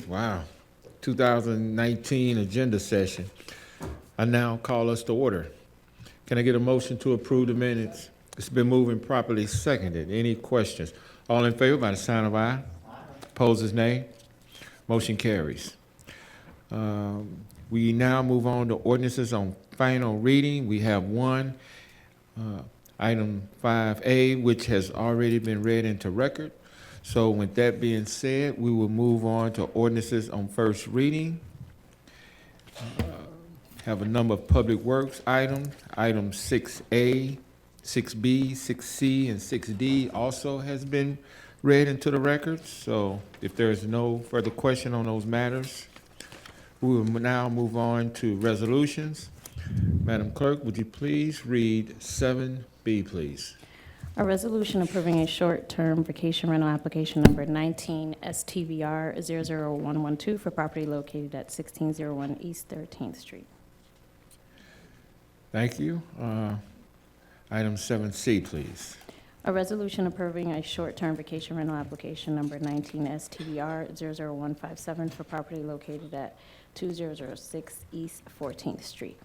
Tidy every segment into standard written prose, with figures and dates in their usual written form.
Wow, 2019 agenda session. I now call us to order. Can I get a motion to approve the minutes? It's been moved and properly seconded. Any questions? All in favor by the sign of aye. Opposers, nay. Motion carries. We now move on to ordinances on final reading. We have one, item 5A, which has already been read into record. So with that being said, we will move on to ordinances on first reading. Have a number of public works items. Item 6A, 6B, 6C, and 6D also has been read into the record. So if there is no further question on those matters, we will now move on to resolutions. Madam Clerk, would you please read 7B, please? A resolution approving a short-term vacation rental application number 19 STVR 00112 for property located at 1601 East 13th Street. Thank you. Item 7C, please. A resolution approving a short-term vacation rental application number 19 STVR 00157 for property located at 2006 East 14th Street.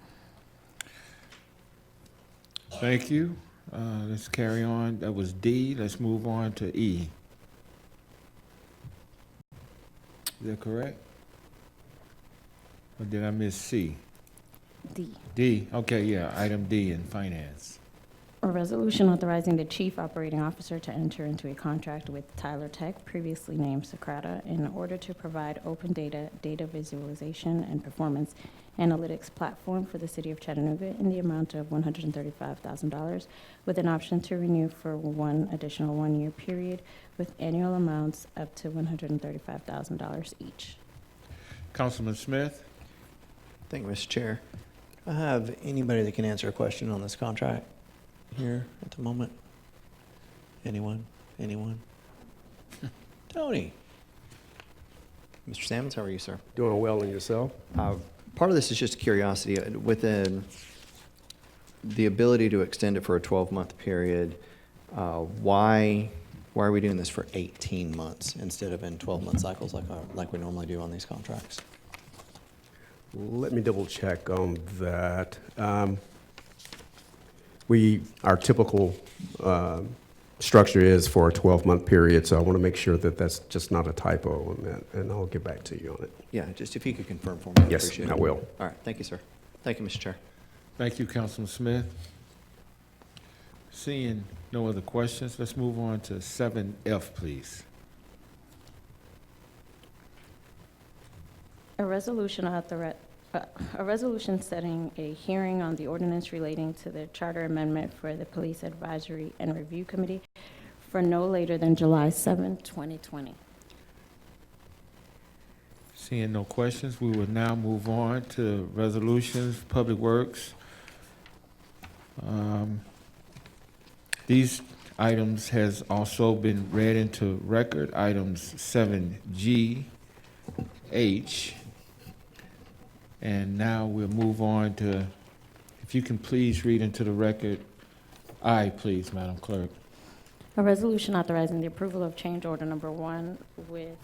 Thank you. Let's carry on. That was D. Let's move on to E. Is that correct? Or did I miss C? D. D. Okay, yeah. Item D in finance. A resolution authorizing the chief operating officer to enter into a contract with Tyler Tech, previously named Socrata, in order to provide open data visualization, and performance analytics platform for the city of Chattanooga in the amount of $135,000, with an option to renew for one additional one-year period, with annual amounts up to $135,000 each. Councilman Smith? Thank you, Mr. Chair. I have anybody that can answer a question on this contract here at the moment? Anyone? Tony? Mr. Sammons, how are you, sir? Doing well, and yourself? Part of this is just a curiosity. Within the ability to extend it for a 12-month period, why are we doing this for 18 months instead of in 12-month cycles like we normally do on these contracts? Let me double check on that. Our typical structure is for a 12-month period, so I want to make sure that that's just not a typo on that, and I'll get back to you on it. Yeah, just if you could confirm for me, I'd Yes, appreciate it. I will. All right, thank you, sir. Thank you, Mr. Chair. Thank you, Councilman Smith. Seeing no other questions, let's move on to 7F, please. A resolution setting a hearing on the ordinance relating to the charter amendment for the Police Advisory and Review Committee for no later than July 7, 2020. Seeing no questions, we will now move on to resolutions, public works. These items has also been read into record. Items 7G, H, and now we'll move on to, if you can please read into the record, I, please, Madam Clerk. A resolution authorizing the approval of change order number 1 with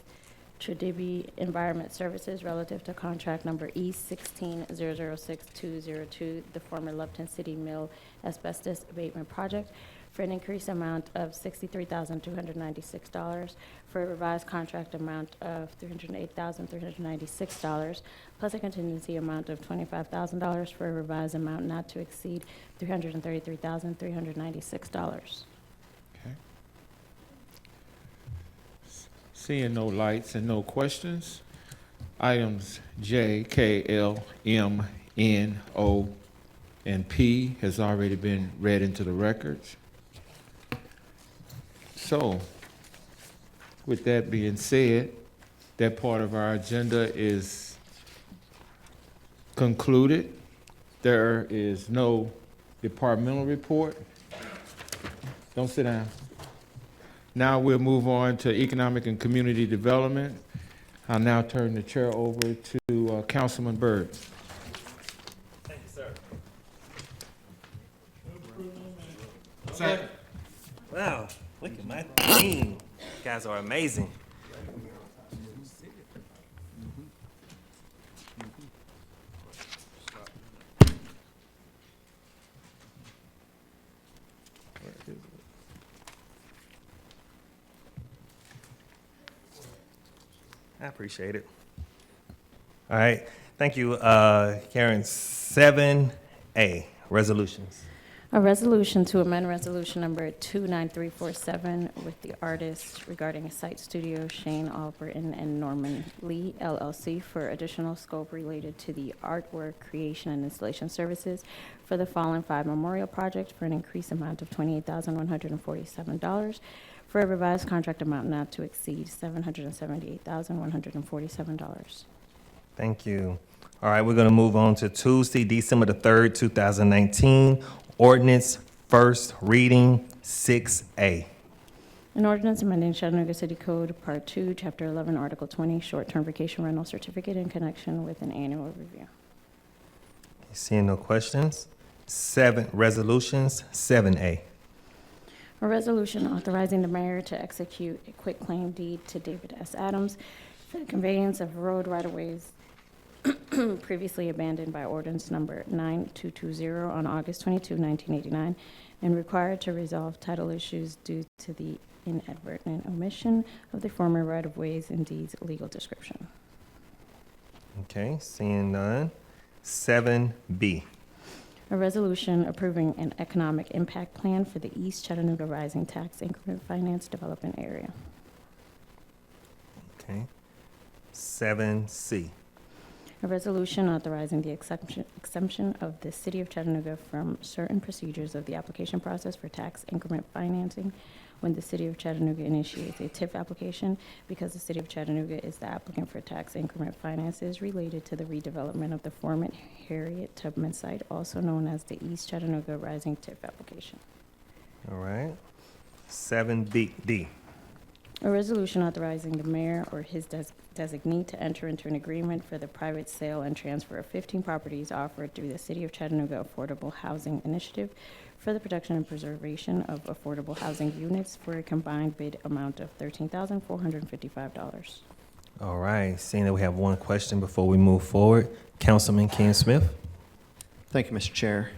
Tradibi Environment Services relative to contract number E1606202, the former Lupton City Mill asbestos abatement project, for an increased amount of $63,296 for a revised contract amount of $308,396, plus a contingency amount of $25,000 for a revised amount not to exceed $333,396. Okay. Seeing no lights and no questions, items J, K, L, M, N, O, and P has already been read into the records. So, with that being said, that part of our agenda is concluded. There is no departmental report. Don't sit down. Now we'll move on to economic and community development. I'll now turn the chair over to Councilman Byrd. Thank you, sir. Second. Wow, look at my team. You guys are amazing. I appreciate it. All right, thank you, Karen. 7A, resolutions. A resolution to amend resolution number 29347 with the artists regarding a site studio, Shane Alberton and Norman Lee LLC, for additional scope related to the artwork creation and installation services for the Fallen 5 Memorial Project for an increased amount of $28,147 for a revised contract amount not to exceed $778,147. Thank you. All right, we're going to move on to Tuesday, December the 3rd, 2019, ordinance first reading 6A. An ordinance amending Chattanooga City Code, Part 2, Chapter 11, Article 20, short-term vacation rental certificate in connection with an annual review. Seeing no questions. Resolutions, 7A. A resolution authorizing the mayor to execute a quitclaim deed to David S. Adams for the conveyance of road right-of-ways previously abandoned by ordinance number 9220 on August 22, 1989, and required to resolve title issues due to the inadvertent omission of the former right-of-ways in deed's legal description. Okay, seeing none. 7B. A resolution approving an economic impact plan for the East Chattanooga Rising Tax Increment Finance Development Area. Okay. 7C. A resolution authorizing the exemption of the City of Chattanooga from certain procedures of the application process for tax increment financing when the City of Chattanooga initiates a TIF application, because the City of Chattanooga is the applicant for tax increment finances related to the redevelopment of the former Harriet Tubman site, also known as the East Chattanooga Rising TIF application. All right. 7D. A resolution authorizing the mayor or his designee to enter into an agreement for the private sale and transfer of 15 properties offered through the City of Chattanooga Affordable Housing Initiative for the production and preservation of affordable housing units for a combined bid amount of $13,455. All right, seeing that we have one question before we move forward. Councilman Ken Smith. Thank you, Mr. Chair.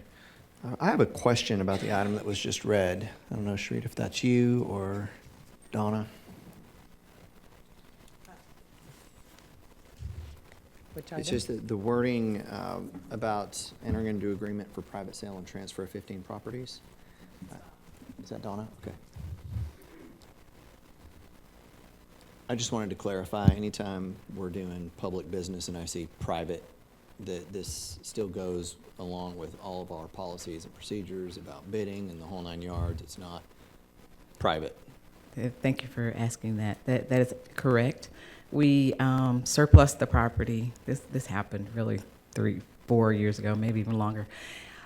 I have a question about the item that was just read. I don't know, Sharita, if that's you or Donna. Which It's item? just the wording about entering into agreement for private sale and transfer of 15 properties. Is that Donna? Okay. I just wanted to clarify, anytime we're doing public business and I see private, that this still goes along with all of our policies and procedures about bidding and the whole 9 yards. It's not private. Thank you for asking that. That is correct. We surplused the property. This happened really 3-4 years ago, maybe even longer.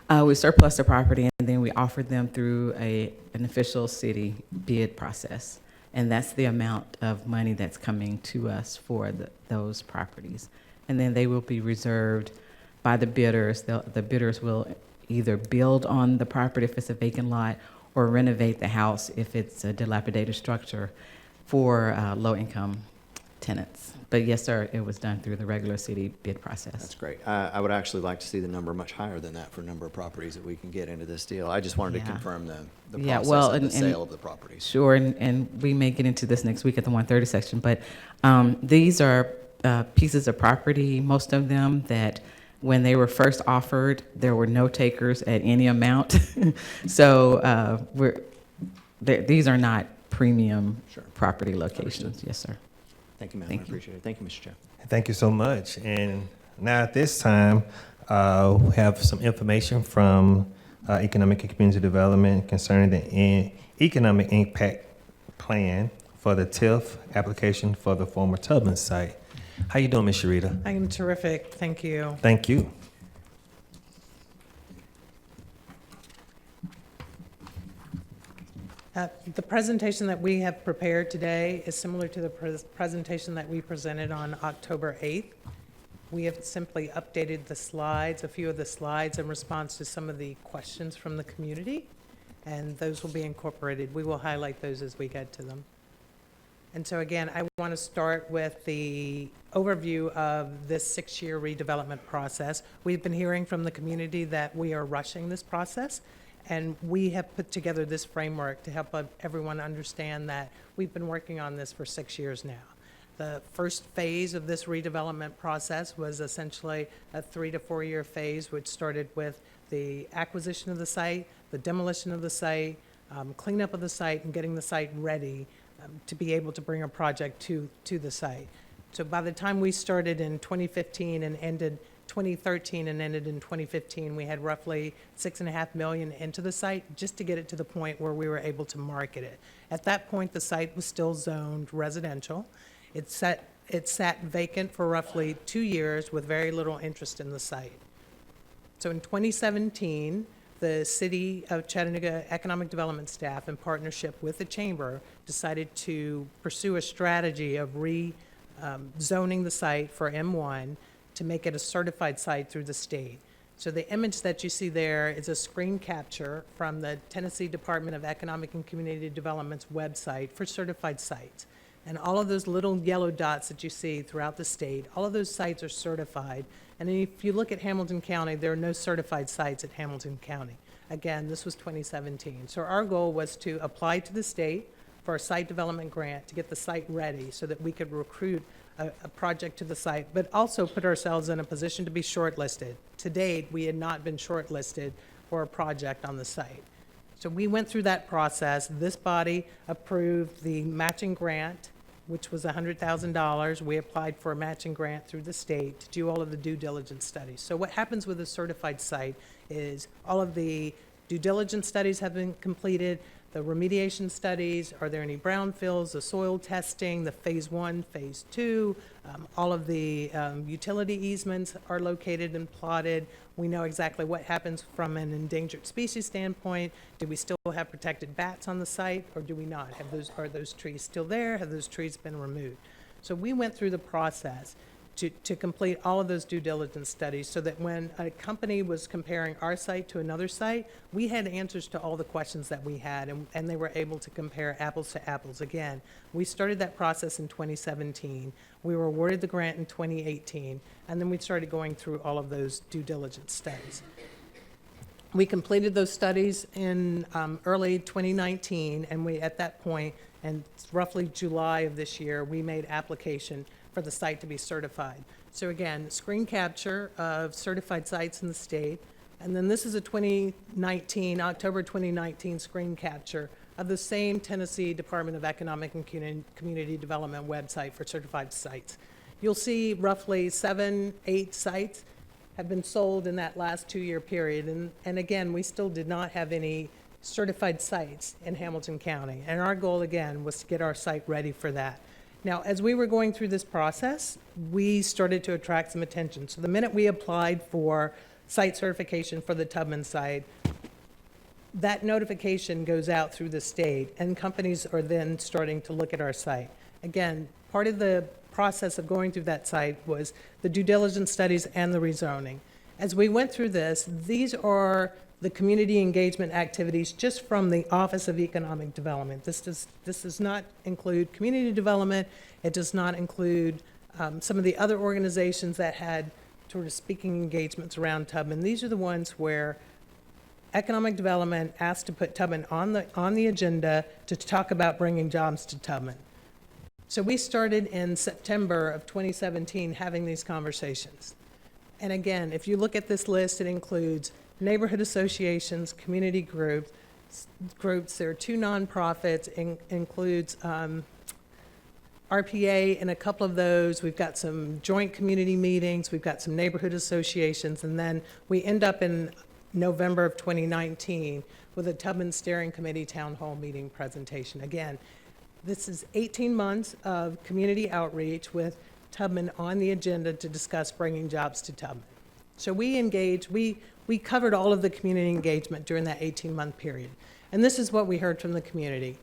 We surplused the property and then we offered them through an official city bid process. And that's the amount of money that's coming to us for those properties. And then they will be reserved by the bidders. The bidders will either build on the property if it's a vacant lot or renovate the house if it's a dilapidated structure for low-income tenants. But yes, sir, it was done through the regular city bid process. That's great. I would actually like to see the number much higher than that for a number of properties that we can get into this deal. I just wanted to Yeah. confirm the Yeah, process well, of the and- sale of the properties. Sure, and we may get into this next week at the 130 section, but these are pieces of property, most of them that when they were first offered, there were no takers at any amount. So these are not premium Sure. property locations. Yes, sir. Thank you, ma'am. I Thank you. appreciate it. Thank you, Mr. Chair. Thank you so much. And now at this time, we have some information from Economic and Community Development concerning the economic impact plan for the TIF application for the former Tubman site. How you doing, Ms. Sharita? I am terrific, thank you. Thank you. The presentation that we have prepared today is similar to the presentation that we presented on October 8th. We have simply updated the slides, a few of the slides in response to some of the questions from the community, and those will be incorporated. We will highlight those as we get to them. And so again, I want to start with the overview of this 6-year redevelopment process. We've been hearing from the community that we are rushing this process, and we have put together this framework to help everyone understand that we've been working on this for 6 years now. The first phase of this redevelopment process was essentially a 3 to 4 year phase, which started with the acquisition of the site, the demolition of the site, cleanup of the site, and getting the site ready to be able to bring a project to the site. So by the time we started in 2015 and ended 2013 and ended in 2015, we had roughly $6.5 million into the site just to get it to the point where we were able to market it. At that point, the site was still zoned residential. It sat vacant for roughly 2 years with very little interest in the site. So in 2017, the City of Chattanooga Economic Development staff, in partnership with the Chamber, decided to pursue a strategy of zoning the site for M1 to make it a certified site through the state. So the image that you see there is a screen capture from the Tennessee Department of Economic and Community Development's website for certified sites. And all of those little yellow dots that you see throughout the state, all of those sites are certified. And if you look at Hamilton County, there are no certified sites at Hamilton County. Again, this was 2017. So our goal was to apply to the state for a site development grant to get the site ready so that we could recruit a project to the site, but also put ourselves in a position to be shortlisted. To date, we had not been shortlisted for a project on the site. So we went through that process. This body approved the matching grant, which was $100,000. We applied for a matching grant through the state to do all of the due diligence studies. So what happens with a certified site is all of the due diligence studies have been completed, the remediation studies, are there any brownfields, the soil testing, the phase 1, phase 2, all of the utility easements are located and plotted. We know exactly what happens from an endangered species standpoint. Do we still have protected bats on the site, or do we not? Are those trees still there? Have those trees been removed? So we went through the process to complete all of those due diligence studies so that when a company was comparing our site to another site, we had answers to all the questions that we had, and they were able to compare apples to apples. Again, we started that process in 2017. We were awarded the grant in 2018, and then we started going through all of those due diligence studies. We completed those studies in early 2019, and at that point, and roughly July of this year, we made application for the site to be certified. So again, screen capture of certified sites in the state, and then this is a October 2019 screen capture of the same Tennessee Department of Economic and Community Development website for certified sites. You'll see roughly 7-8 sites have been sold in that last 2-year period, and again, we still did not have any certified sites in Hamilton County, and our goal again was to get our site ready for that. Now, as we were going through this process, we started to attract some attention. So the minute we applied for site certification for the Tubman site, that notification goes out through the state, and companies are then starting to look at our site. Again, part of the process of going through that site was the due diligence studies and the rezoning. As we went through this, these are the community engagement activities just from the Office of Economic Development. This does not include community development. It does not include some of the other organizations that had sort of speaking engagements around Tubman. These are the ones where economic development asked to put Tubman on the agenda to talk about bringing jobs to Tubman. So we started in September of 2017 having these conversations. And again, if you look at this list, it includes neighborhood associations, community groups. There are 2 nonprofits, includes RPA in a couple of those. We've got some joint community meetings. We've got some neighborhood associations. And then we end up in November of 2019 with a Tubman Steering Committee Town Hall meeting presentation. Again, this is 18 months of community outreach with Tubman on the agenda to discuss bringing jobs to Tubman. So we engaged, we covered all of the community engagement during that 18-month period. And this is what we heard from the community.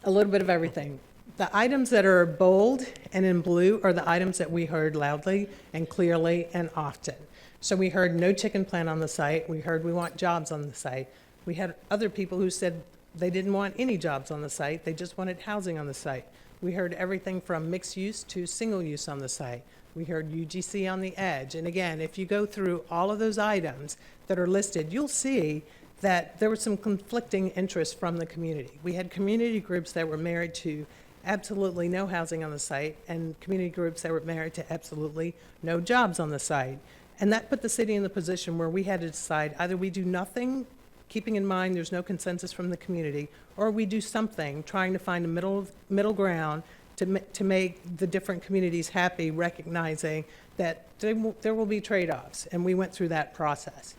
A little bit of everything. The items that are bold and in blue are the items that we heard loudly and clearly and often. So we heard no chicken plant on the site. We heard we want jobs on the site. We had other people who said they didn't want any jobs on the site. They just wanted housing on the site. We heard everything from mixed use to single use on the site. We heard UGC on the edge. And again, if you go through all of those items that are listed, you'll see that there was some conflicting interests from the community. We had community groups that were married to absolutely no housing on the site, and community groups that were married to absolutely no jobs on the site. And that put the city in the position where we had to decide either we do nothing, keeping in mind there's no consensus from the community, or we do something, trying to find a middle ground to make the different communities happy, recognizing that there will be trade-offs, and we went through that process.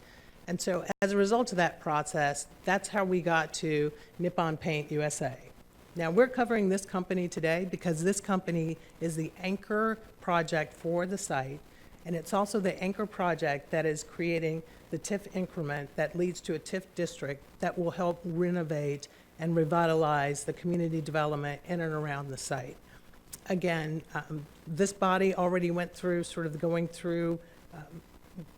And so as a result of that process, that's how we got to Nippon Paint USA. Now, we're covering this company today because this company is the anchor project for the site, and it's also the anchor project that is creating the TIF increment that leads to a TIF district that will help renovate and revitalize the community development in and around the site. Again, this body already went through going through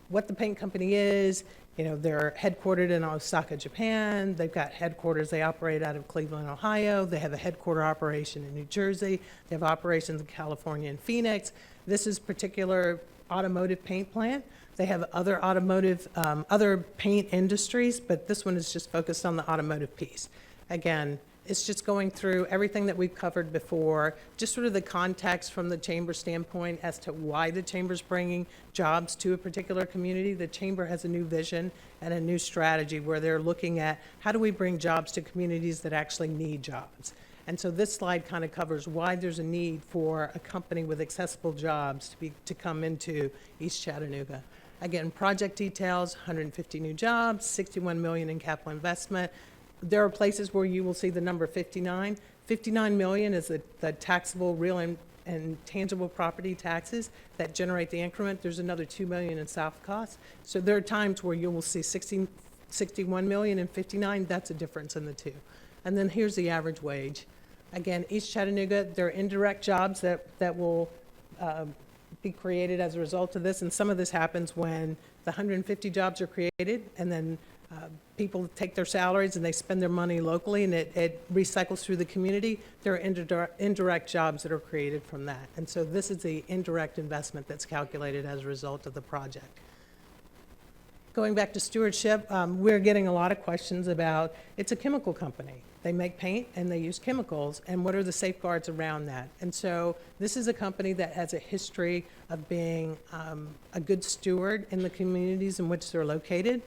what the paint company is. You know, they're headquartered in Osaka, Japan. They've got headquarters. They operate out of Cleveland, Ohio. They have a headquarter operation in New Jersey. They have operations in California and Phoenix. This is particular automotive paint plant. They have other automotive, other paint industries, but this one is just focused on the automotive piece. Again, it's just going through everything that we've covered before, just sort of the context from the chamber standpoint as to why the chamber's bringing jobs to a particular community. The chamber has a new vision and a new strategy where they're looking at how do we bring jobs to communities that actually need jobs. And so this slide kind of covers why there's a need for a company with accessible jobs to come into East Chattanooga. Again, project details, 150 new jobs, $61 million in capital investment. There are places where you will see the number 59. 59 million is the taxable real and tangible property taxes that generate the increment. There's another 2 million in soft costs. So there are times where you will see 61 million and 59. That's a difference in the two. And then here's the average wage. Again, East Chattanooga, there are indirect jobs that will be created as a result of this. And some of this happens when the 150 jobs are created and then people take their salaries and they spend their money locally and it recycles through the community. There are indirect jobs that are created from that. And so this is the indirect investment that's calculated as a result of the project. Going back to stewardship, we're getting a lot of questions about, it's a chemical company. They make paint and they use chemicals, and what are the safeguards around that? And so this is a company that has a history of being a good steward in the communities in which they're located.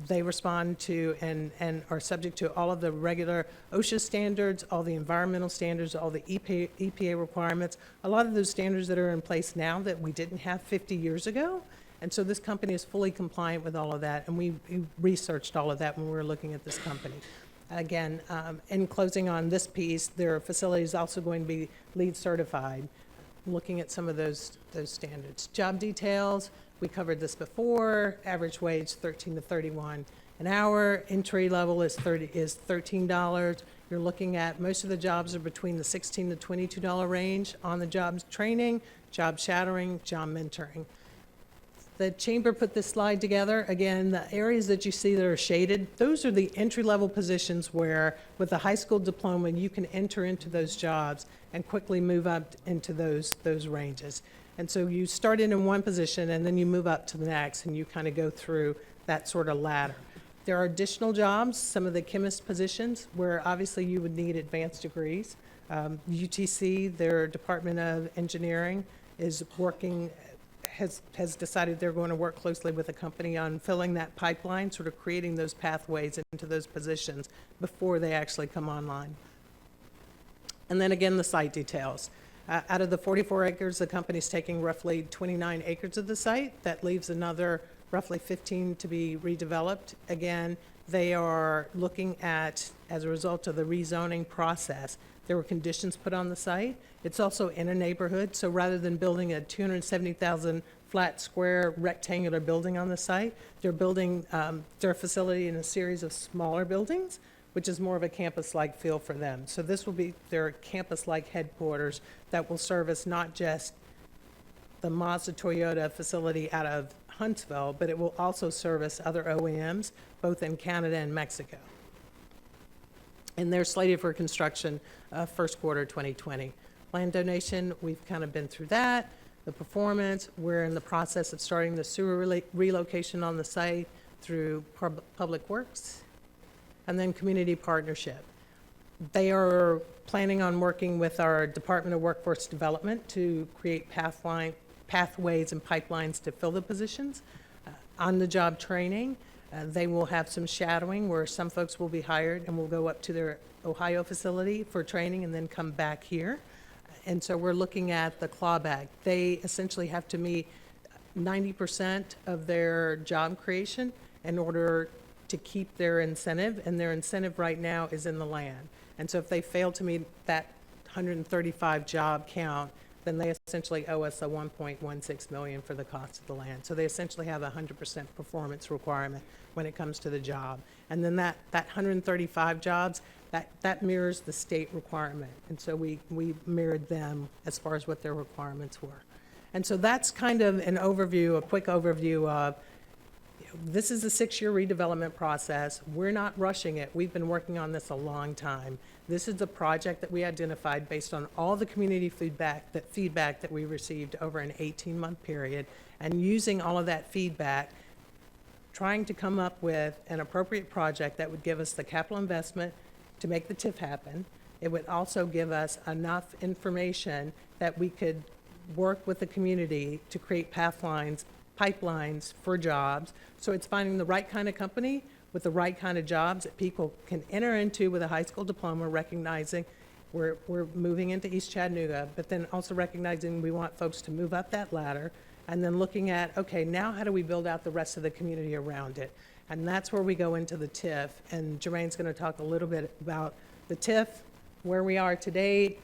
They respond to and are subject to all of the regular OSHA standards, all the environmental standards, all the EPA requirements, a lot of those standards that are in place now that we didn't have 50 years ago. And so this company is fully compliant with all of that, and we researched all of that when we were looking at this company. Again, in closing on this piece, their facility is also going to be LEED certified, looking at some of those standards. Job details, we covered this before. Average wage, 13 to 31 an hour. Entry level is $13. You're looking at, most of the jobs are between the $16 to $22 range on the jobs training, job shadowing, job mentoring. The chamber put this slide together. Again, the areas that you see that are shaded, those are the entry-level positions where, with a high school diploma, you can enter into those jobs and quickly move up into those ranges. And so you start in one position, and then you move up to the next, and you kind of go through that sort of ladder. There are additional jobs, some of the chemist positions, where obviously you would need advanced degrees. UTC, their Department of Engineering, is working, has decided they're going to work closely with a company on filling that pipeline, sort of creating those pathways into those positions before they actually come online. And then again, the site details. Out of the 44 acres, the company's taking roughly 29 acres of the site. That leaves another roughly 15 to be redeveloped. Again, they are looking at, as a result of the rezoning process, there were conditions put on the site. It's also in a neighborhood, so rather than building a 270,000 flat square rectangular building on the site, they're building their facility in a series of smaller buildings, which is more of a campus-like feel for them. So this will be their campus-like headquarters that will service not just the Mazda Toyota facility out of Huntsville, but it will also service other OEMs, both in Canada and Mexico. And they're slated for construction first quarter 2020. Land donation, we've kind of been through that. The performance, we're in the process of starting the sewer relocation on the site through Public Works. And then community partnership. They are planning on working with our Department of Workforce Development to create pathways and pipelines to fill the positions. On-the-job training, they will have some shadowing where some folks will be hired and will go up to their Ohio facility for training and then come back here. And so we're looking at the clawback. They essentially have to meet 90% of their job creation in order to keep their incentive, and their incentive right now is in the land. And so if they fail to meet that 135 job count, then they essentially owe us a 1.16 million for the cost of the land. So they essentially have a 100% performance requirement when it comes to the job. And then that 135 jobs, that mirrors the state requirement. And so we mirrored them as far as what their requirements were. And so that's kind of an overview, a quick overview of, this is a 6-year redevelopment process. We're not rushing it. We've been working on this a long time. This is the project that we identified based on all the community feedback that we received over an 18-month period, and using all of that feedback, trying to come up with an appropriate project that would give us the capital investment to make the TIF happen. It would also give us enough information that we could work with the community to create pipelines for jobs. So it's finding the right kind of company with the right kind of jobs that people can enter into with a high school diploma, recognizing we're moving into East Chattanooga, but then also recognizing we want folks to move up that ladder, and then looking at, okay, now how do we build out the rest of the community around it? And that's where we go into the TIF, and Jermaine's going to talk a little bit about the TIF, where we are today,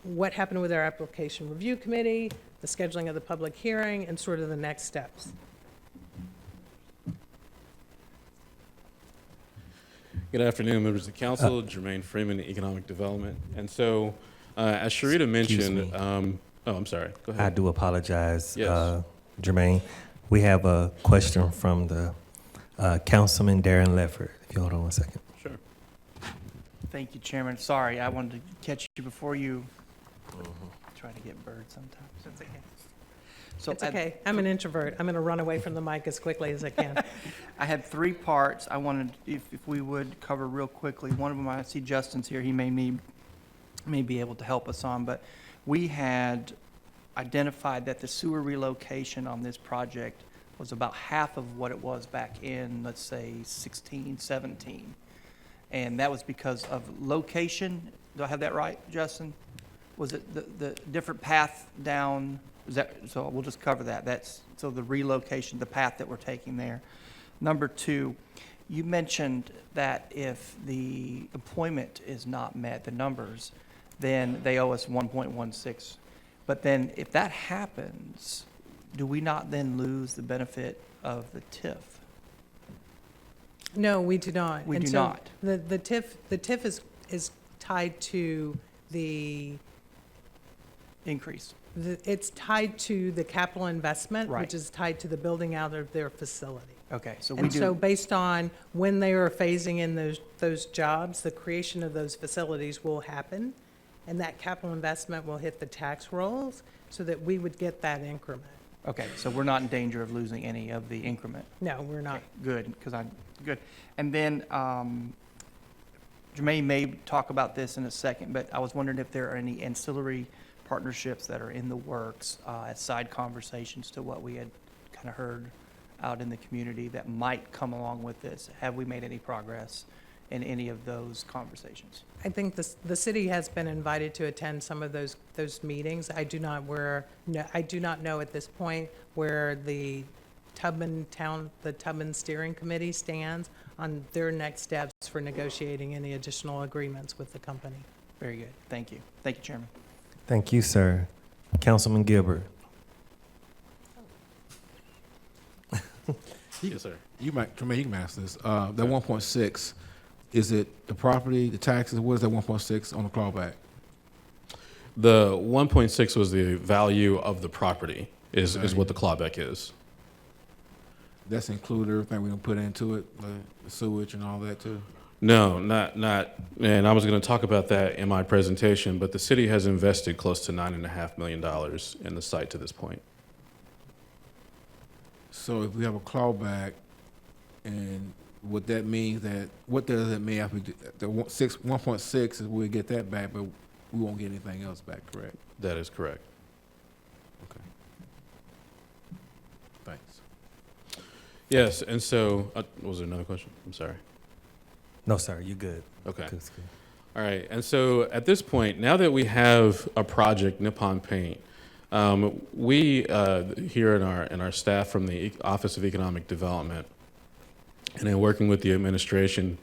what happened with our application review committee, the scheduling of the public hearing, and sort of the next steps. Good afternoon, members of the council. Jermaine Freeman, Economic Development. And so, as Sharita mentioned, me. I'm sorry. Go I ahead. do apologize, Yes. Jermaine. We have a question from the Councilman Darren Lefford. If you hold on one second. Sure. Thank you, Chairman. Sorry, I wanted to catch you before you try to get birds sometimes. That's okay. So It's okay. I'm an introvert. I'm going to run away from the mic as quickly as I can. I had 3 parts I wanted, if we would cover real quickly. One of them, I see Justin's here. He may be able to help us on, but we had identified that the sewer relocation on this project was about half of what it was back in, let's say, 16, 17. And that was because of location. Do I have that right, Justin? Was it the different path down? Is that, so we'll just cover that. That's, so the relocation, the path that we're taking there. Number 2, you mentioned that if the employment is not met, the numbers, then they owe us 1.16. But then if that happens, do we not then lose the benefit of the TIF? No, we do not. We And do so not. The TIF is tied to Increase. it's tied to the capital investment, Right. which is tied to the building out of their facility. Okay, so we And so do, based on when they are phasing in those jobs, the creation of those facilities will happen, and that capital investment will hit the tax rolls so that we would get that increment. okay, so we're not in danger of losing any of the increment. No, we're not. Okay, good, because good. And then, Jermaine may talk about this in a second, but I was wondering if there are any ancillary partnerships that are in the works, as side conversations to what we had kind of heard out in the community that might come along with this. Have we made any progress in any of those conversations? I think the city has been invited to attend some of those meetings. I do not know at this point where the Tubman Steering Committee stands on their next steps for negotiating any additional agreements with the company. Very good, thank you. Thank you, Chairman. Thank you, sir. Councilman Gilbert. Yes, sir. Tremaine, you can ask this. That 1.6, is it the property, the taxes, what is that 1.6 on the clawback? The 1.6 was the value of the property, is what the clawback is. That's included everything we're gonna put into it, the sewage and all that too? No, not, and I was going to talk about that in my presentation, but the city has invested close to $9.5 million in the site to this point. So if we have a clawback and would that mean that, what does that mean after the 1.6 is we'll get that back, but we won't get anything else back, correct? That is correct. Okay. Thanks. Yes, and so, was there another question? I'm sorry. No, sir, you're good. Okay. Good. All right, and so at this point, now that we have a project, Nippon Paint, we here in our staff from the Office of Economic Development, and in working with the administration,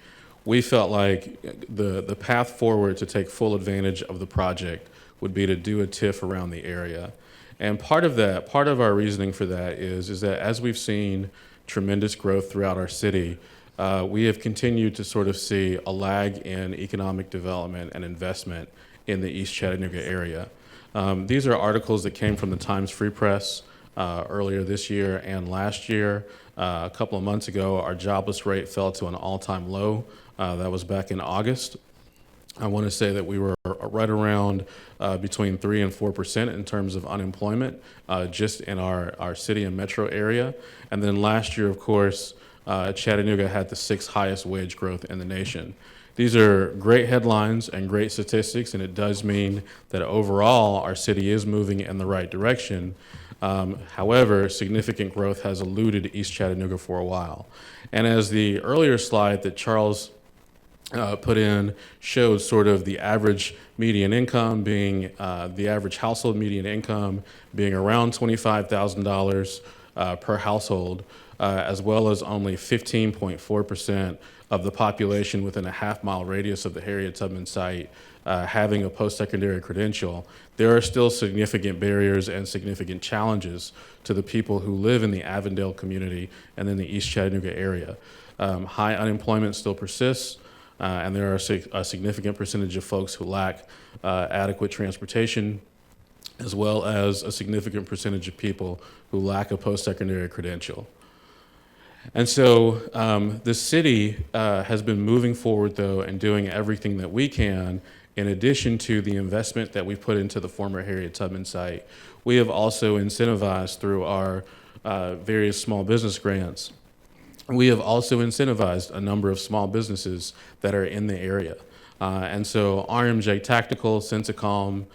we felt like the path forward to take full advantage of the project would be to do a TIF around the area. And part of our reasoning for that is that as we've seen tremendous growth throughout our city, we have continued to sort of see a lag in economic development and investment in the East Chattanooga area. These are articles that came from the Times Free Press earlier this year and last year. A couple of months ago, our jobless rate fell to an all-time low. That was back in August. I want to say that we were right around between 3% and 4% in terms of unemployment just in our city and metro area. And then last year, of course, Chattanooga had the 6th highest wage growth in the nation. These are great headlines and great statistics, and it does mean that overall our city is moving in the right direction. However, significant growth has eluded East Chattanooga for a while. And as the earlier slide that Charles put in showed sort of the average median income being, the average household median income being around $25,000 per household, as well as only 15.4% of the population within a half-mile radius of the Harriet Tubman site having a post-secondary credential. There are still significant barriers and significant challenges to the people who live in the Avondale community and in the East Chattanooga area. High unemployment still persists, and there are a significant percentage of folks who lack adequate transportation, as well as a significant percentage of people who lack a post-secondary credential. And so the city has been moving forward, though, and doing everything that we can. In addition to the investment that we put into the former Harriet Tubman site, we have also incentivized through our various small business grants. We have also incentivized a number of small businesses that are in the area. And so RMJ Tactical, Sensicom,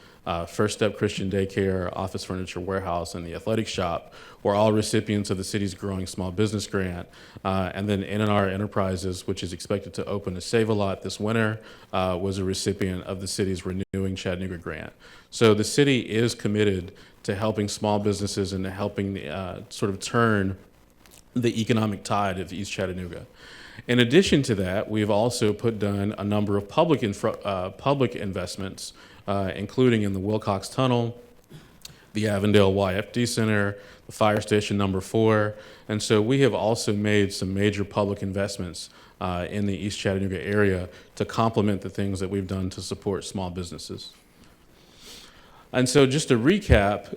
First Step Christian Daycare, Office Furniture Warehouse, and the Athletic Shop were all recipients of the city's growing small business grant. And then N&R Enterprises, which is expected to open a Save-A-Lot this winter, was a recipient of the city's Renewing Chattanooga grant. So the city is committed to helping small businesses and to helping sort of turn the economic tide of East Chattanooga. In addition to that, we've also put down a number of public investments, including in the Wilcox Tunnel, the Avondale YFD Center, the Fire Station number 4. And so we have also made some major public investments in the East Chattanooga area to complement the things that we've done to support small businesses. And so just to recap,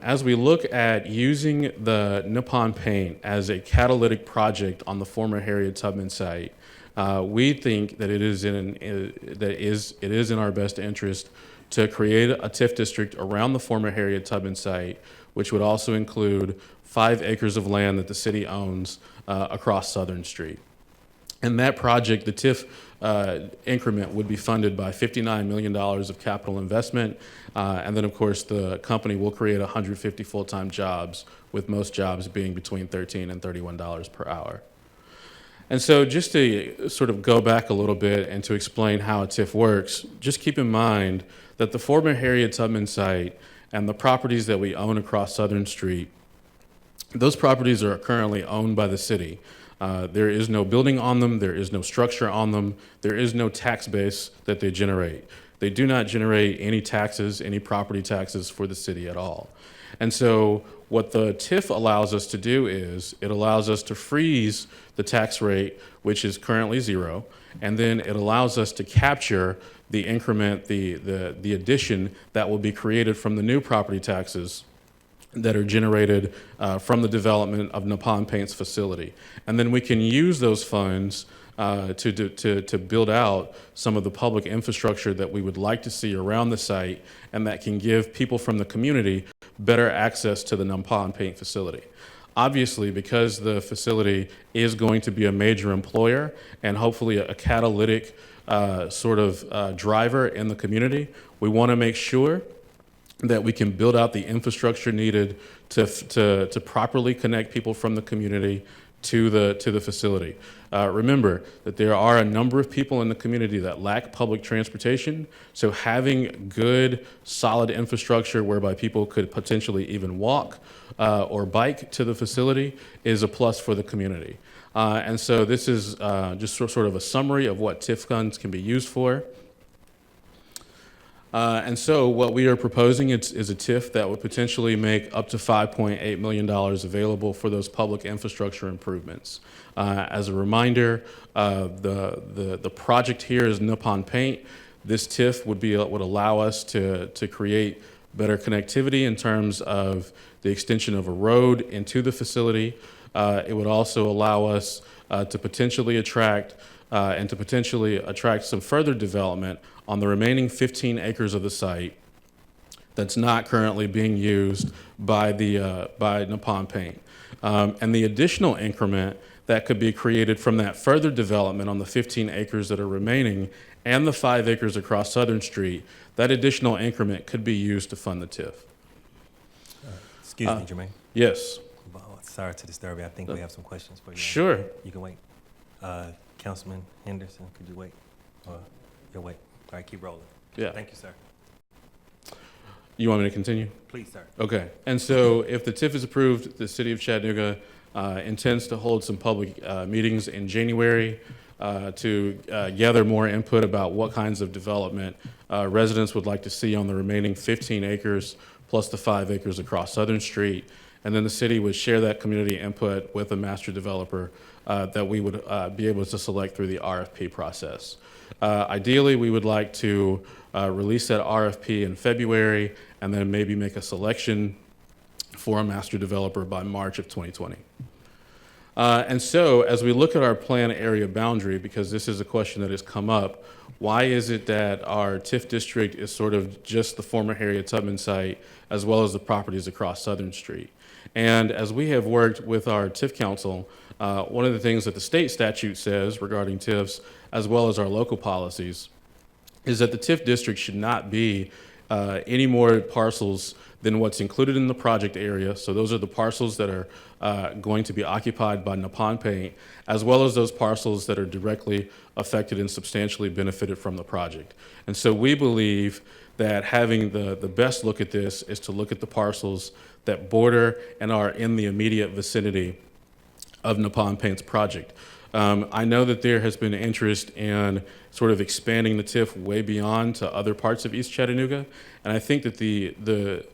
as we look at using the Nippon Paint as a catalytic project on the former Harriet Tubman site, we think that it is in our best interest to create a TIF district around the former Harriet Tubman site, which would also include 5 acres of land that the city owns across Southern Street. And that project, the TIF increment, would be funded by $59 million of capital investment. And then, of course, the company will create 150 full-time jobs, with most jobs being between $13 and $31 per hour. And so just to sort of go back a little bit and to explain how a TIF works, just keep in mind that the former Harriet Tubman site and the properties that we own across Southern Street, those properties are currently owned by the city. There is no building on them, there is no structure on them, there is no tax base that they generate. They do not generate any taxes, any property taxes for the city at all. And so what the TIF allows us to do is it allows us to freeze the tax rate, which is currently 0, and then it allows us to capture the increment, the addition that will be created from the new property taxes that are generated from the development of Nippon Paint's facility. And then we can use those funds to build out some of the public infrastructure that we would like to see around the site, and that can give people from the community better access to the Nippon Paint facility. Obviously, because the facility is going to be a major employer and hopefully a catalytic driver in the community, we want to make sure that we can build out the infrastructure needed to properly connect people from the community to the facility. Remember that there are a number of people in the community that lack public transportation, so having good, solid infrastructure whereby people could potentially even walk or bike to the facility is a plus for the community. And so this is just sort of a summary of what TIF funds can be used for. And so what we are proposing is a TIF that would potentially make up to $5.8 million available for those public infrastructure improvements. As a reminder, the project here is Nippon Paint. This TIF would allow us to create better connectivity in terms of the extension of a road into the facility. It would also allow us to potentially attract some further development on the remaining 15 acres of the site that's not currently being used by Nippon Paint. And the additional increment that could be created from that further development on the 15 acres that are remaining and the 5 acres across Southern Street, that additional increment could be used to fund the TIF. Excuse me, Jermaine. Yes. Well, sorry to disturb you. I think we have some questions for you. Sure. You can wait. Councilman Henderson, could you wait? You'll wait. All right, keep rolling. Yeah. Thank you, sir. You want me to continue? Please, sir. Okay. And so if the TIF is approved, the city of Chattanooga intends to hold some public meetings in January to gather more input about what kinds of development residents would like to see on the remaining 15 acres plus the 5 acres across Southern Street. And then the city would share that community input with a master developer that we would be able to select through the RFP process. Ideally, we would like to release that RFP in February and then maybe make a selection for a master developer by March of 2020. And so as we look at our plan area boundary, because this is a question that has come up, why is it that our TIF district is sort of just the former Harriet Tubman site as well as the properties across Southern Street? And as we have worked with our TIF council, one of the things that the state statute says regarding TIFs, as well as our local policies, is that the TIF district should not be any more parcels than what's included in the project area. So those are the parcels that are going to be occupied by Nippon Paint, as well as those parcels that are directly affected and substantially benefited from the project. And so we believe that having the best look at this is to look at the parcels that border and are in the immediate vicinity of Nippon Paint's project. I know that there has been interest in sort of expanding the TIF way beyond to other parts of East Chattanooga, and I think that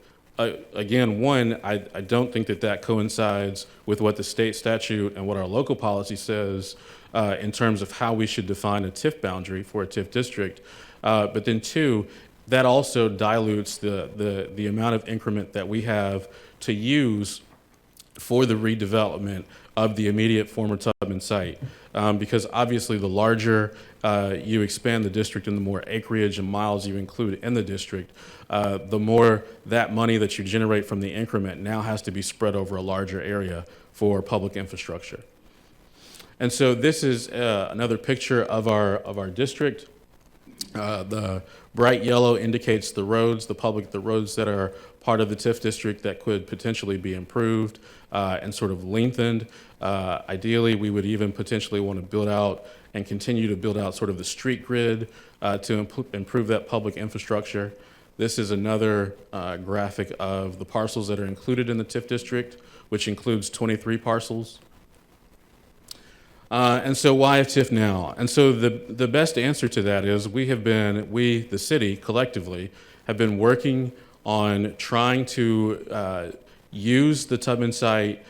again, I don't think that coincides with what the state statute and what our local policy says in terms of how we should define a TIF boundary for a TIF district. But then two, that also dilutes the amount of increment that we have to use for the redevelopment of the immediate former Tubman site. Because obviously the larger you expand the district and the more acreage and miles you include in the district, the more that money that you generate from the increment now has to be spread over a larger area for public infrastructure. And so this is another picture of our district. The bright yellow indicates the roads, the roads that are part of the TIF district that could potentially be improved and sort of lengthened. Ideally, we would even potentially want to build out and continue to build out sort of the street grid to improve that public infrastructure. This is another graphic of the parcels that are included in the TIF district, which includes 23 parcels. And so why a TIF now? And so the best answer to that is we, the city, collectively, have been working on trying to use the Tubman site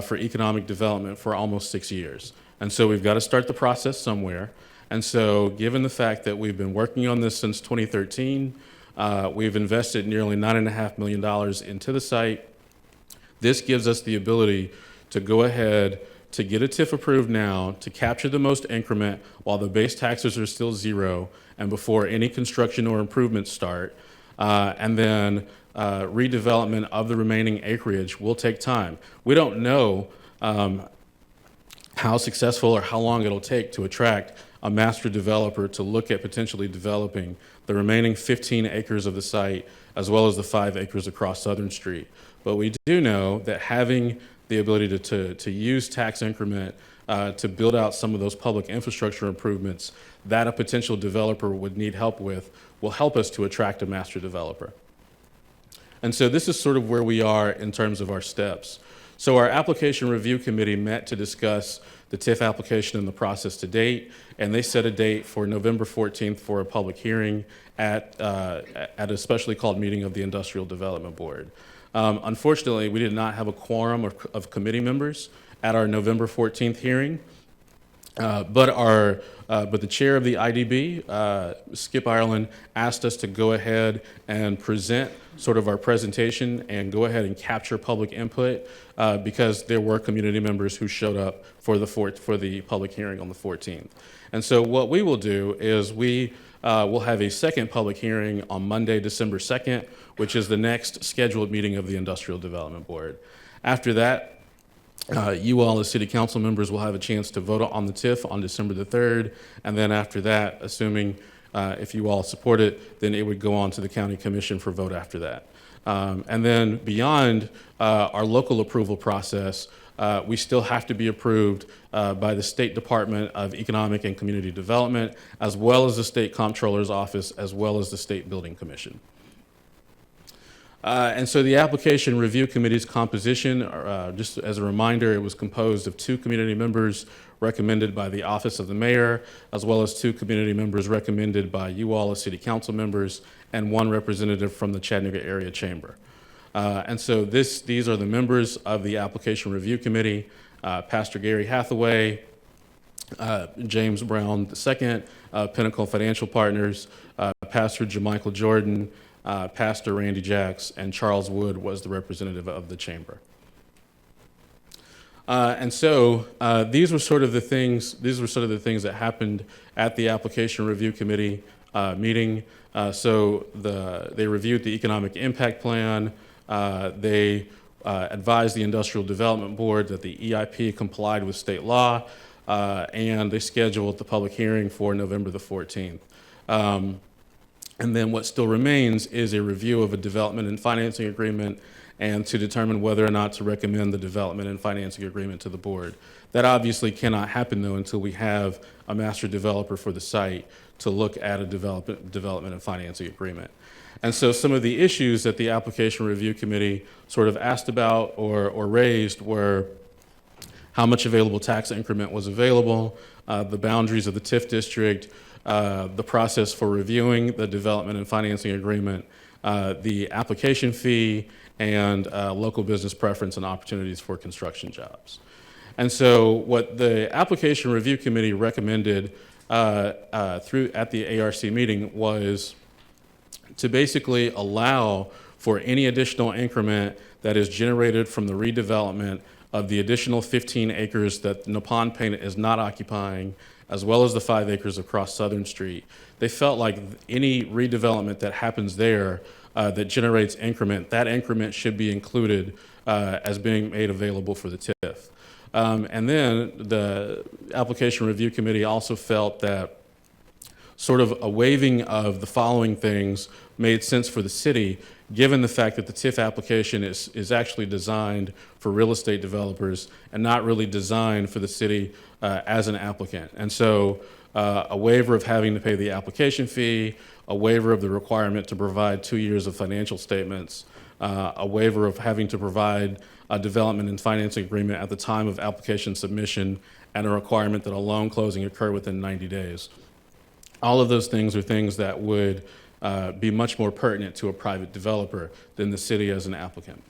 for economic development for almost 6 years. And so we've got to start the process somewhere. And so given the fact that we've been working on this since 2013, we've invested nearly $9.5 million into the site. This gives us the ability to go ahead to get a TIF approved now, to capture the most increment while the base taxes are still zero and before any construction or improvements start, and then redevelopment of the remaining acreage will take time. We don't know how successful or how long it'll take to attract a master developer to look at potentially developing the remaining 15 acres of the site, as well as the 5 acres across Southern Street. But we do know that having the ability to use tax increment to build out some of those public infrastructure improvements that a potential developer would need help with will help us to attract a master developer. And so this is sort of where we are in terms of our steps. So our application review committee met to discuss the TIF application and the process to date, and they set a date for November 14th for a public hearing at a specially called meeting of the Industrial Development Board. Unfortunately, we did not have a quorum of committee members at our November 14th hearing, but the chair of the IDB, Skip Ireland, asked us to go ahead and present sort of our presentation and go ahead and capture public input because there were community members who showed up for the public hearing on the 14th. And so what we will do is we will have a second public hearing on Monday, December 2nd, which is the next scheduled meeting of the Industrial Development Board. After that, you all as city council members will have a chance to vote on the TIF on December the 3rd, and then after that, assuming if you all support it, then it would go on to the county commission for vote after that. And then beyond our local approval process, we still have to be approved by the State Department of Economic and Community Development, as well as the State Comptroller's Office, as well as the State Building Commission. And so the application review committee's composition, just as a reminder, it was composed of 2 community members recommended by the Office of the Mayor, as well as 2 community members recommended by you all as city council members, and 1 representative from the Chattanooga Area Chamber. And so these are the members of the application review committee: Pastor Gary Hathaway, James Brown II, Pinnacle Financial Partners, Pastor JaMichael Jordan, Pastor Randy Jacks, and Charles Wood was the representative of the chamber. And so these were sort of the things that happened at the application review committee meeting. So they reviewed the economic impact plan. They advised the Industrial Development Board that the EIP complied with state law, and they scheduled the public hearing for November the 14th. And then what still remains is a review of a development and financing agreement, and to determine whether or not to recommend the development and financing agreement to the board. That obviously cannot happen, though, until we have a master developer for the site to look at a development and financing agreement. And so some of the issues that the application review committee sort of asked about or raised were how much available tax increment was available, the boundaries of the TIF district, the process for reviewing the development and financing agreement, the application fee, and local business preference and opportunities for construction jobs. And so what the application review committee recommended at the ARC meeting was to basically allow for any additional increment that is generated from the redevelopment of the additional 15 acres that Nippon Paint is not occupying, as well as the 5 acres across Southern Street. They felt like any redevelopment that happens there that generates increment, that increment should be included as being made available for the TIF. And then the application review committee also felt that sort of a waiving of the following things made sense for the city, given the fact that the TIF application is actually designed for real estate developers and not really designed for the city as an applicant. And so a waiver of having to pay the application fee, a waiver of the requirement to provide 2 years of financial statements, a waiver of having to provide a development and financing agreement at the time of application submission, and a requirement that a loan closing occur within 90 days. All of those things are things that would be much more pertinent to a private developer than the city as an applicant.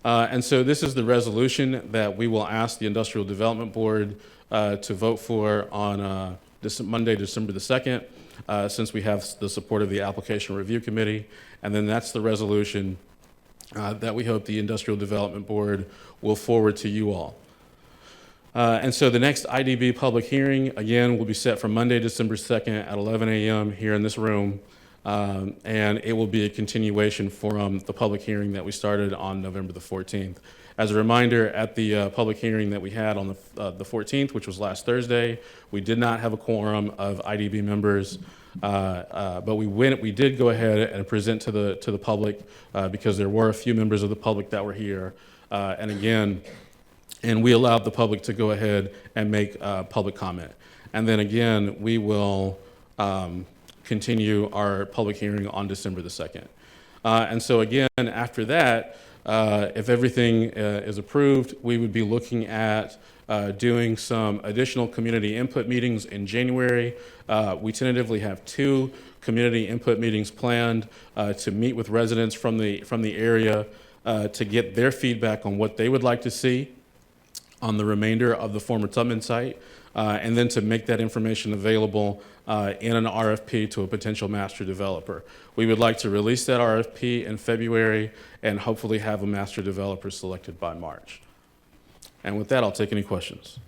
And so this is the resolution that we will ask the Industrial Development Board to vote for on this Monday, December the 2nd, since we have the support of the Application Review Committee. And then that's the resolution that we hope the Industrial Development Board will forward to you all. And so the next IDB public hearing, again, will be set for Monday, December 2nd at 11 a.m. here in this room. and it will be a continuation from the public hearing that we started on November the 14th. As a reminder, at the public hearing that we had on the 14th, which was last Thursday, we did not have a quorum of IDB members, but we did go ahead and present to the public because there were a few members of the public that were here, and we allowed the public to go ahead and make public comment. And then again, we will continue our public hearing on December the 2nd. And so again, after that, if everything is approved, we would be looking at doing some additional community input meetings in January. We tentatively have 2 community input meetings planned to meet with residents from the area to get their feedback on what they would like to see on the remainder of the former Tubman site, and then to make that information available in an RFP to a potential master developer. We would like to release that RFP in February and hopefully have a master developer selected by March. And with that, I'll take any questions.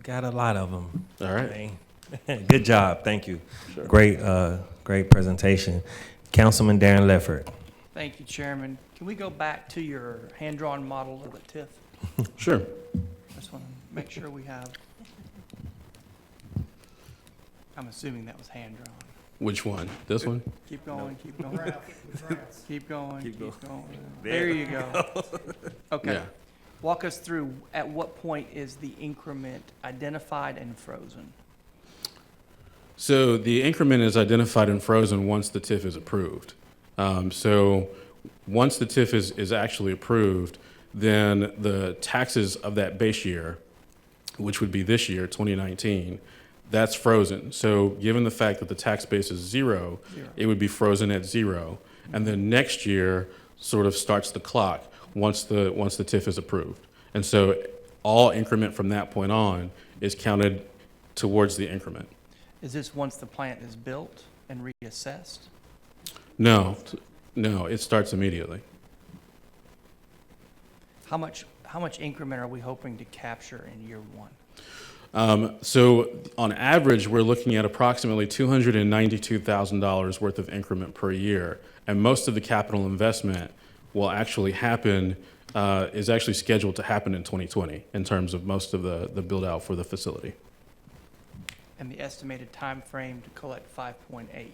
Got a lot of them. All right. Good job. Thank you. Sure. Great presentation. Councilman Darren Leffert. Thank you, Chairman. Can we go back to your hand-drawn model of the TIF? Sure. I just want to make sure we have. I'm assuming that was hand-drawn. Which one? This one? Keep going, keep going. Keep going, keep going. There you go. Okay. Yeah. Walk us through, at what point is the increment identified and frozen? So the increment is identified and frozen once the TIF is approved. So once the TIF is actually approved, then the taxes of that base year, which would be this year, 2019, that's frozen. So given the fact that the tax base is zero, it would be frozen at 0. And then next year sort of starts the clock once the TIF is approved. And so all increment from that point on is counted towards the increment. Is this once the plant is built and reassessed? No, it starts immediately. How much increment are we hoping to capture in year 1? So on average, we're looking at approximately $292,000 worth of increment per year. And most of the capital investment will actually happen, is actually scheduled to happen in 2020 in terms of most of the build out for the facility. And the estimated time frame to collect 5.8?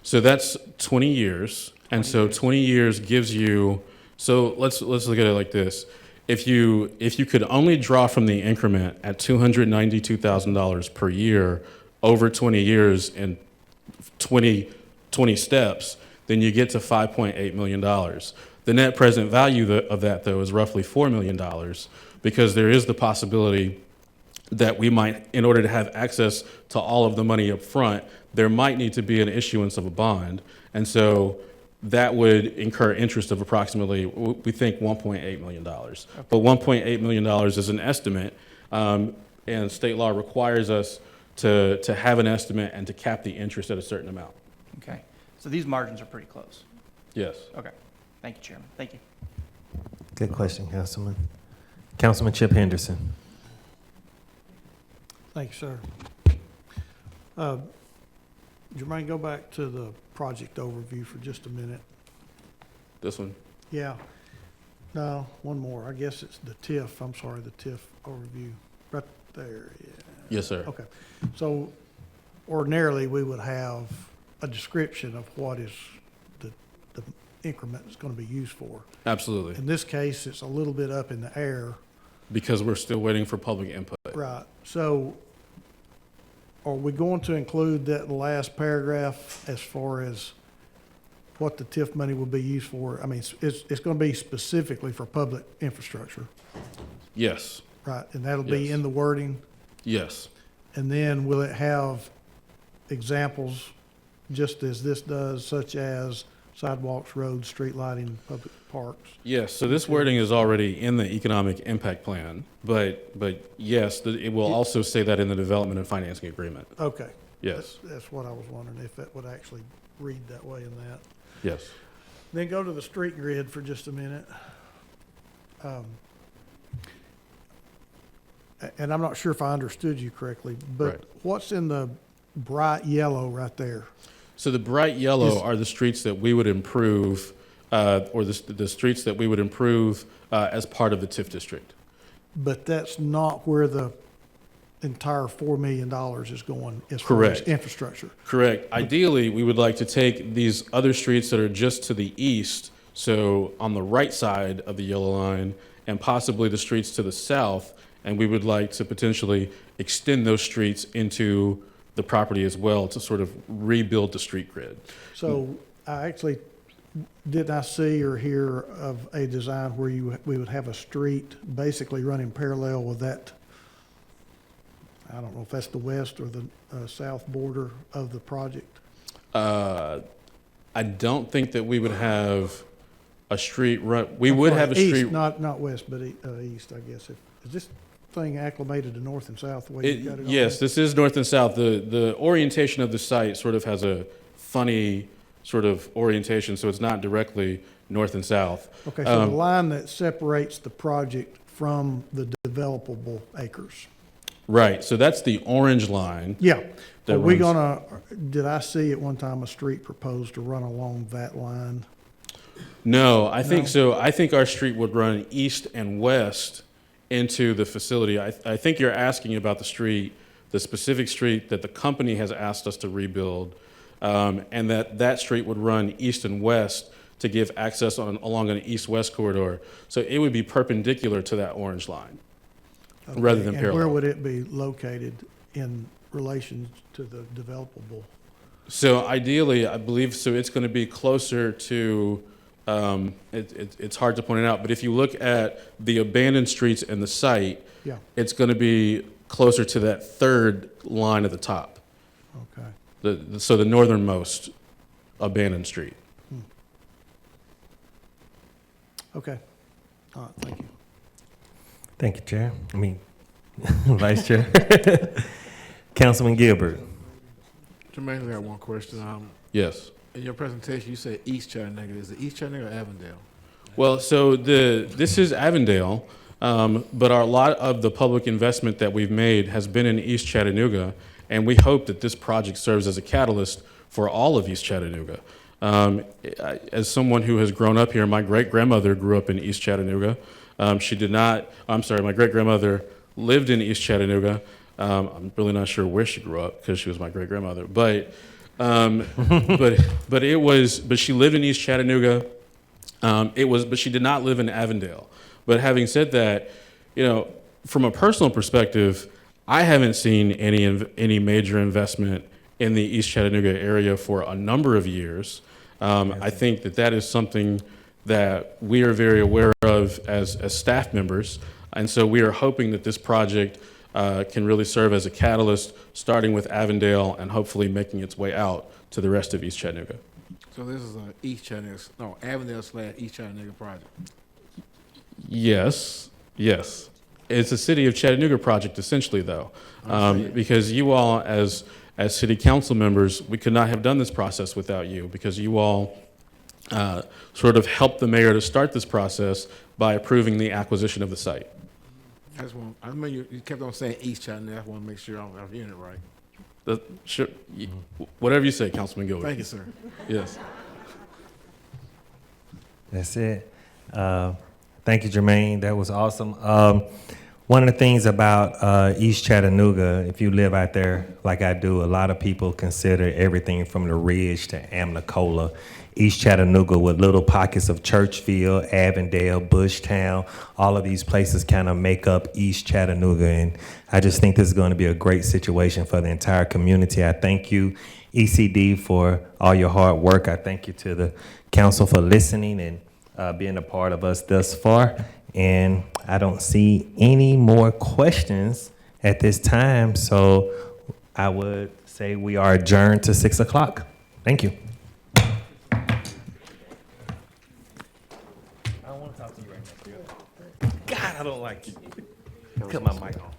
So that's 20 years. And so 20 years gives you, so let's look at it like this. If you could only draw from the increment at $292,000 per year over 20 years and 20 steps, then you get to $5.8 million. The net present value of that, though, is roughly $4 million because there is the possibility that we might, in order to have access to all of the money up front, there might need to be an issuance of a bond. And so that would incur interest of approximately, we think, $1.8 million. But $1.8 million is an estimate, and state law requires us to have an estimate and to cap the interest at a certain amount. Okay, so these margins are pretty close. Yes. Okay, thank you, Chairman. Thank you. Good question, Councilman. Councilman Chip Henderson. Thank you, sir. Jermaine, go back to the project overview for just a minute. This one? Yeah. No, one more. I guess it's the TIF. I'm sorry, the TIF overview. Right there, yeah. Yes, sir. Okay. So ordinarily, we would have a description of what is the increment is going to be used for. Absolutely. In this case, it's a little bit up in the air. Because we're still waiting for public input. Right. So are we going to include that last paragraph as far as what the TIF money will be used for? I mean, it's going to be specifically for public infrastructure, Yes. right? And that'll be Yes. in the wording. Yes. And then will it have examples, just as this does, such as sidewalks, roads, street lighting, public parks? Yes, so this wording is already in the economic impact plan, but yes, it will also say that in the development and financing agreement. Okay. Yes, That's what I was wondering, if that would actually read that way in that. yes. Then go to the street grid for just a minute. And I'm not sure if I understood you correctly, but Right. what's in the bright yellow right there? So the bright yellow Is- are the streets that we would improve, or the streets that we would improve as part of the TIF district. But that's not where the entire $4 million is going as far as Correct. infrastructure. Correct. Ideally, we would like to take these other streets that are just to the east, so on the right side of the yellow line, and possibly the streets to the south, and we would like to potentially extend those streets into the property as well to sort of rebuild the street grid. So I actually, did I see or hear of a design where we would have a street basically running parallel with that? I don't know if that's the west or the south border of the project. I don't think that we would have a street run, we would have a East, street. not west, but east, I guess. Is this thing acclimated to north and south the way you got it on? Yes, this is north and south. The orientation of the site sort of has a funny sort of orientation, so it's not directly north and south. Okay, so the line that separates the project from the developable acres. Right, so that's the orange line. Yeah. That Are we runs- did I see at one time a street proposed to run along that line? No, I think No? so. I think our street would run east and west into the facility. I think you're asking about the street, the specific street that the company has asked us to rebuild, and that street would run east and west to give access along an east-west corridor. So it would be perpendicular to that orange line, rather than And where parallel. would it be located in relation to the developable? So ideally, I believe, so it's going to be closer to, it's hard to point it out, but if you look at the abandoned streets in the site, Yeah, it's going to be closer to that third line at the top, okay. so the northernmost abandoned street. Okay. All right, thank you. Thank you, Chair. Vice Chair. Councilman Gilbert. Jermaine, I got one question. Yes. In your presentation, you said East Chattanooga. Is it East Chattanooga or Avondale? Well, so this is Avondale, but a lot of the public investment that we've made has been in East Chattanooga, and we hope that this project serves as a catalyst for all of East Chattanooga. As someone who has grown up here, my great-grandmother grew up in East Chattanooga. My great-grandmother lived in East Chattanooga. I'm really not sure where she grew up because she was my great-grandmother, but she lived in East Chattanooga. But she did not live in Avondale. But having said that, from a personal perspective, I haven't seen any major investment in the East Chattanooga area for a number of years. I think that is something that we are very aware of as staff members, and so we are hoping that this project can really serve as a catalyst, starting with Avondale and hopefully making its way out to the rest of East Chattanooga. So this is a Avondale/East Chattanooga project. Yes. It's a City of Chattanooga project, essentially, though, because you all, as city council members, we could not have done this process without you, because you all sort of helped the mayor to start this process by approving the acquisition of the site. I remember you kept on saying East Chattanooga. I want to make sure I'm hearing it right. Sure, whatever you say, Councilman Gilbert. Thank you, sir. Yes. That's it. Thank you, Jermaine. That was awesome. One of the things about East Chattanooga, if you live out there like I do, a lot of people consider everything from the Ridge to Amnicola, East Chattanooga, with little pockets of Churchville, Avondale, Bushtown. All of these places kind of make up East Chattanooga, and I just think this is going to be a great situation for the entire community. I thank you, ECD, for all your hard work. I thank you to the council for listening and being a part of us thus far. And I don't see any more questions at this time, so I would say we are adjourned to 6 o'clock. Thank you. I don't want to talk to you right now. God, I don't like you. Cut my mic off.